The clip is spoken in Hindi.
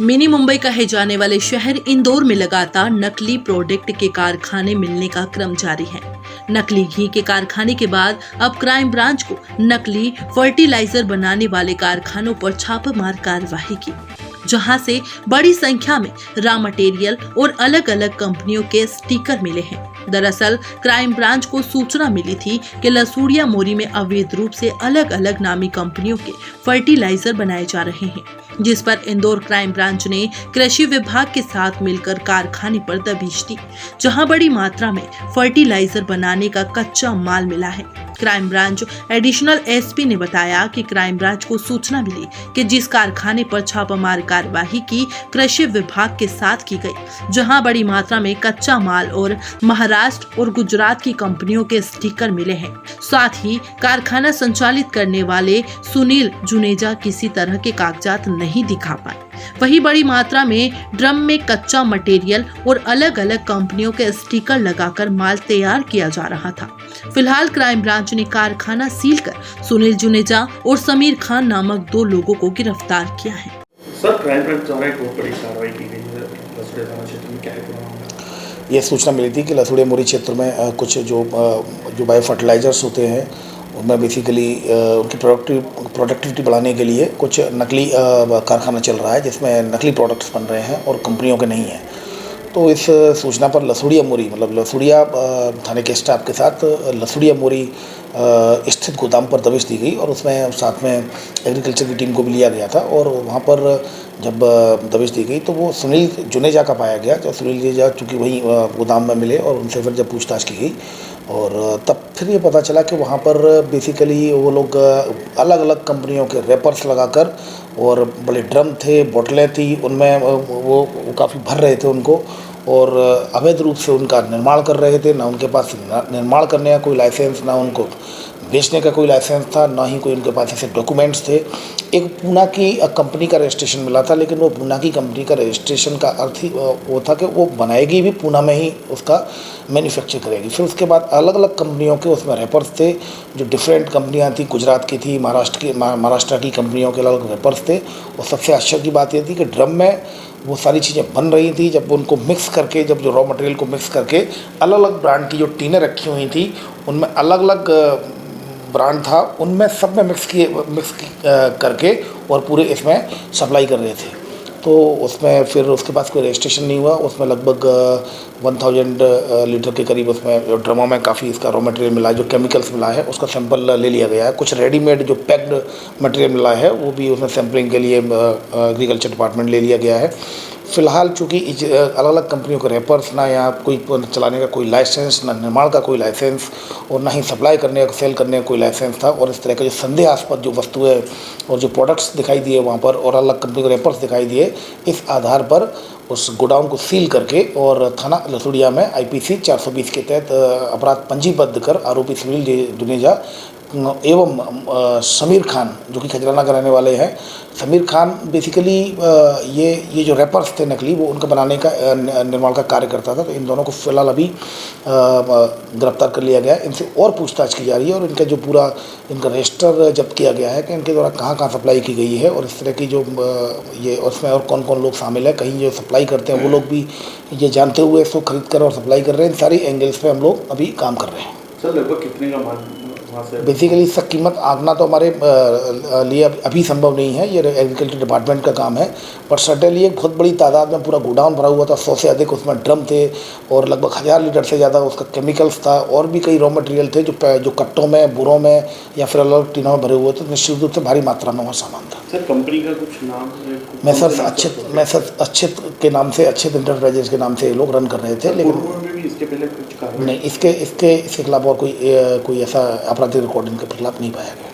मिनी मुंबई कहे जाने वाले शहर इंदौर में लगातार नकली प्रोडक्ट के कारखाने मिलने का क्रम जारी है। नकली घी के कारखाने के बाद अब क्राइम ब्रांच को नकली फर्टिलाइजर बनाने वाले कारखानों पर छापेमार कार्रवाई की, जहां से बड़ी संख्या में रॉ मटेरियल और अलग अलग कंपनियों के स्टिकर मिले हैं। दरअसल क्राइम ब्रांच को सूचना मिली थी कि लसूड़िया मोरी में अवैध रूप से अलग अलग नामी कंपनियों के फर्टिलाइजर बनाए जा रहे हैं, जिस पर इंदौर क्राइम ब्रांच ने कृषि विभाग के साथ मिलकर कारखाने पर दबिश दी, जहां बड़ी मात्रा में फर्टिलाइजर बनाने का कच्चा माल मिला है। क्राइम ब्रांच एडिशनल एसपी ने बताया कि क्राइम ब्रांच को सूचना मिली कि जिस कारखाने पर छापामार कार्यवाही की कृषि विभाग के साथ की गई, जहां बड़ी मात्रा में कच्चा माल और महाराष्ट्र और गुजरात की कंपनियों के स्टिकर मिले हैं। साथ ही कारखाना संचालित करने वाले सुनील जुनेजा किसी तरह के कागजात नहीं दिखा पाए। वही बड़ी मात्रा में ड्रम में कच्चा मटेरियल और अलग अलग कंपनियों के स्टिकर लगाकर माल तैयार किया जा रहा था। फिलहाल क्राइम ब्रांच ने कारखाना सील कर सुनील जुनेजा और समीर खान नामक 2 लोगों को गिरफ्तार किया है। सर, क्राइम ब्रांच द्वारा एक बहुत बड़ी कार्रवाई की गई है लसूड़िया थाना क्षेत्र में, क्या है? ये सूचना मिली थी कि लसूड़िया मोरी क्षेत्र में कुछ जो बायो फर्टिलाइजर्स होते हैं उनमें बेसिकली उनकी प्रोडक्टिविटी बढ़ाने के लिए कुछ नकली कारखाना चल रहा है, जिसमें नकली प्रोडक्ट्स बन रहे हैं और कंपनियों के नहीं हैं। तो इस सूचना पर लसूड़िया मोरी लसूड़िया थाने के स्टाफ के साथ लसूड़िया मोरी स्थित गोदाम पर दबिश दी गई और उसमें साथ में एग्रीकल्चर की टीम को भी लिया गया था। और वहाँ पर जब दबिश दी गई तो वो सुनील जुनेजा का पाया गया। तो सुनील जुनेजा चूँकि वहीं गोदाम में मिले और उनसे फिर जब पूछताछ की गई और तब फिर ये पता चला कि वहाँ पर बेसिकली वो लोग अलग अलग कंपनियों के रैपर्स लगाकर और बड़े ड्रम थे, बोतलें थी, उनमें वो काफ़ी भर रहे थे उनको और अवैध रूप से उनका निर्माण कर रहे थे। ना उनके पास निर्माण करने का कोई लाइसेंस, ना उनको बेचने का कोई लाइसेंस था, ना ही कोई उनके पास ऐसे डॉक्यूमेंट्स थे। एक पूना की कंपनी का रजिस्ट्रेशन मिला था, लेकिन वो पूना की कंपनी का रजिस्ट्रेशन का अर्थ ही वो था कि वो बनाएगी भी पूना में ही, उसका मैन्युफैक्चर करेगी। फिर उसके बाद अलग अलग कंपनियों के उसमें रैपर्स थे, जो डिफरेंट कंपनियां थी, गुजरात की थी, महाराष्ट्र की कंपनियों के अलग रैपर्स थे। और सबसे आश्चर्य की बात ये थी कि ड्रम में वो सारी चीज़ें बन रही थी। जब उनको मिक्स करके, जब जो रॉ मटेरियल को मिक्स करके अलग अलग ब्रांड की जो टीनें रखी हुई थी, उनमें अलग अलग ब्रांड था, उनमें सब में मिक्स करके और पूरे इसमें सप्लाई कर रहे थे। तो उसमें फिर उसके पास कोई रजिस्ट्रेशन नहीं हुआ। उसमें लगभग 1000 लीटर के करीब उसमें ड्रमों में काफ़ी इसका रॉ मटेरियल मिला है, जो केमिकल्स मिला है उसका सैंपल ले लिया गया है। कुछ रेडीमेड जो पैक्ड मटेरियल मिला है वो भी उसमें सैंपलिंग के लिए एग्रीकल्चर डिपार्टमेंट ले लिया गया है। फ़िलहाल चूँकि अलग अलग कंपनियों के रैपर्स, ना यहाँ कोई चलाने का कोई लाइसेंस, ना निर्माण का कोई लाइसेंस और ना ही सप्लाई करने का, सेल करने का कोई लाइसेंस था। और इस तरह के जो संदेहास्पद जो वस्तुएं और जो प्रोडक्ट्स दिखाई दिए वहाँ पर और अलग कंपनी के रैपर्स दिखाई दिए, इस आधार पर उस गोडाउन को सील करके और थाना लसूड़िया में IPC 420 के तहत अपराध पंजीबद्ध कर आरोपी सुनील जुनेजा एवं समीर खान, जो कि खजराना का रहने वाले हैं। समीर खान बेसिकली ये जो रैपर्स थे नकली, वो उनका बनाने का निर्माण का कार्य करता था। तो इन दोनों को फिलहाल अभी गिरफ्तार कर लिया गया है। इनसे और पूछताछ की जा रही है और इनका जो पूरा इनका रजिस्टर जब्त किया गया है कि इनके द्वारा कहाँ कहाँ सप्लाई की गई है और इस तरह की जो ये उसमें और कौन कौन लोग शामिल है। कहीं जो सप्लाई करते हैं वो लोग भी ये जानते हुए इसको खरीद कर और सप्लाई कर रहे हैं। इन सारी एंगल्स पे हम लोग अभी काम कर रहे हैं। सर, लगभग कितने का माल बेसिकली इसका कीमत आंकना तो हमारे लिए अभी संभव नहीं है, ये एग्रीकल्चर डिपार्टमेंट का काम है। पर सर्टेनली एक बहुत बड़ी तादाद में पूरा गोडाउन भरा हुआ था, 100 से अधिक उसमें ड्रम थे और लगभग 1000 लीटर से ज़्यादा उसका केमिकल्स था और भी कई रॉ मटेरियल थे जो कट्टों में, बुरों में या फिर अलग अलग टीनों में भरे हुए थे। निश्चित रूप से भारी मात्रा में वहाँ सामान था। सर, कंपनी का कुछ नाम? मैं सर अच्छित के नाम से, अच्छित इंटरप्राइजेज के नाम से लोग रन कर रहे थे। लेकिन इसके पहले कुछ नहीं, इसके खिलाफ और कोई ऐसा आपराधिक रिकॉर्ड इनके खिलाफ नहीं पाया गया।